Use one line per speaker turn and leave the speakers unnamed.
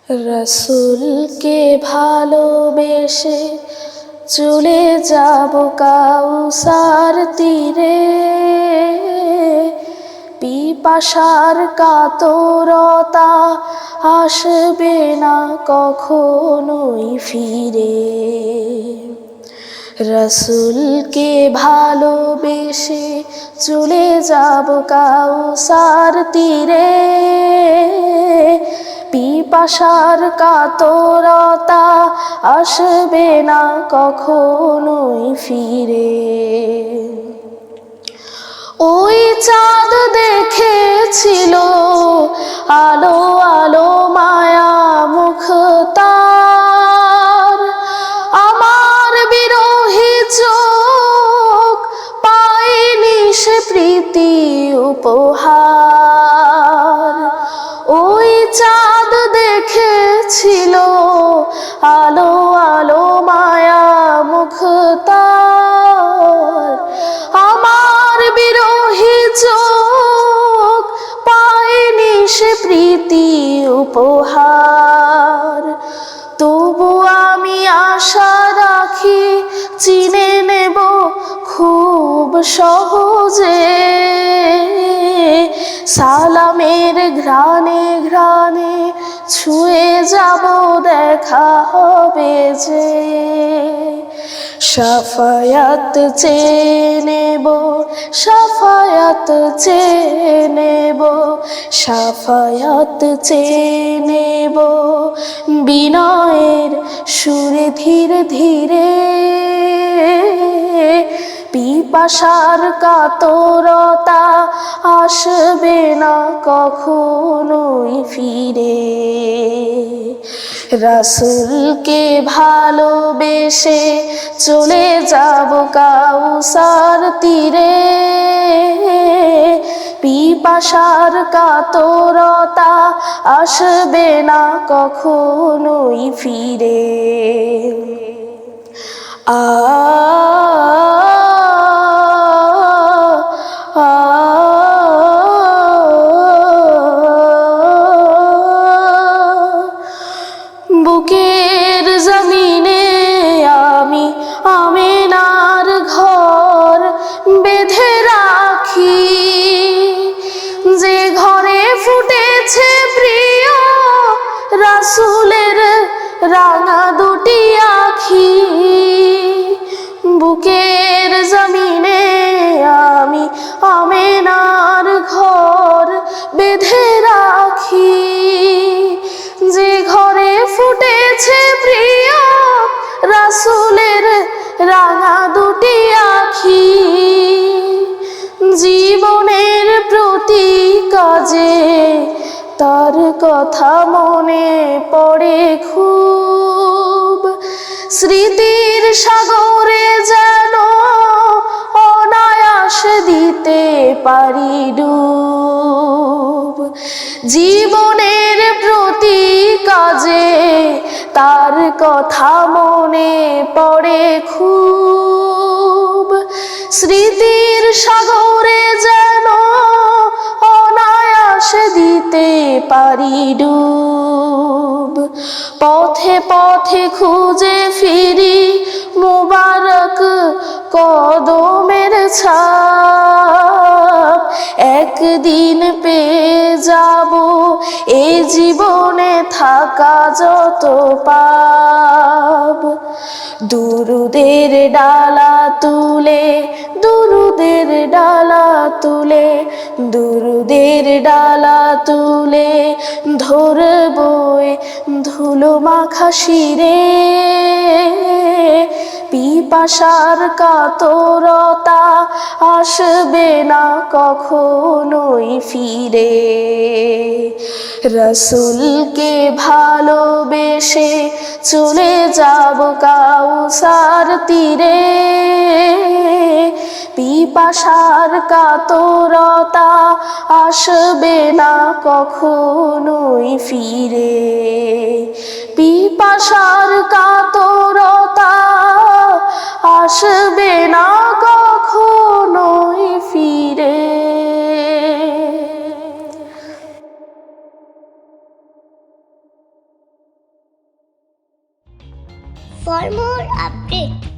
রসুলকে ভালোবেসে চলে যাব কাউসার তীরে, পিপাসার কাতরতা আসবে না কখনোই ফিরে। রসুলকে ভালোবেসে চলে যাব কাউসার তীরে, পিপাসার কাতরতা আসবে না কখনোই ফিরে। ওই চাঁদ দেখেছিল আলো আলো মায়া মুখ তার, আমার বিরহী চোখ পায়নি সে প্রীতি উপহার। ওই চাঁদ দেখেছিল আলো আলো মায়া মুখ তার, আমার বিরহী চোখ পায়নি সে প্রীতি উপহার। তবু আমি আশা রাখি চিনে নেব খুব সহজে, সালামের ঘ্রাণে ঘ্রাণে ছুঁয়ে যাব দেখা হবে যে। শাফায়াত চেয়ে নেব, শাফায়াত চেয়ে নেব, শাফায়াত চেয়ে নেব বিনয়ের সুরে ধীরে ধীরে। পিপাসার কাতরতা আসবে না কখনোই ফিরে। রসুলকে ভালোবেসে চলে যাব কাউসার তীরে, পিপাসার কাতরতা আসবে না কখনোই ফিরে। বুকের জমিনে আমি আমিনার ঘর বেঁধে রাখি, যে ঘরে ফুটেছে প্রিয় রাসূলের রাঙা দুটি আখি। বুকের জমিনে আমি আমিনার ঘর বেঁধে রাখি, যে ঘরে ফুটেছে প্রিয় রাসূলের রাঙা দুটি আখি। জীবনের প্রতি কাজে তার কথা মনে পড়ে খুব, স্মৃতির সাগরে যেন অনায়াস দিতে পারি ডুব। জীবনের প্রতি কাজে তার কথা মনে পড়ে খুব, স্মৃতির সাগরে যেন অনায়াস দিতে পারি ডুব। পথে পথে খুঁজে ফিরি মুবারক কদমের ছাপ, একদিন পেয়ে যাব এ জীবনে থাকা যত পাপ। দুরুদের ডালা তুলে, দুরুদের ডালা তুলে, দুরুদের ডালা তুলে ধরবো ধুলো মাখা শিরে। পিপাসার কাতরতা আসবে না কখনোই ফিরে। রসুলকে ভালোবেসে চলে যাব কাউসার তীরে, পিপাসার কাতরতা আসবে না কখনোই ফিরে। পিপাসার কাতরতা আসবে না কখনোই ফিরে।
For more updates,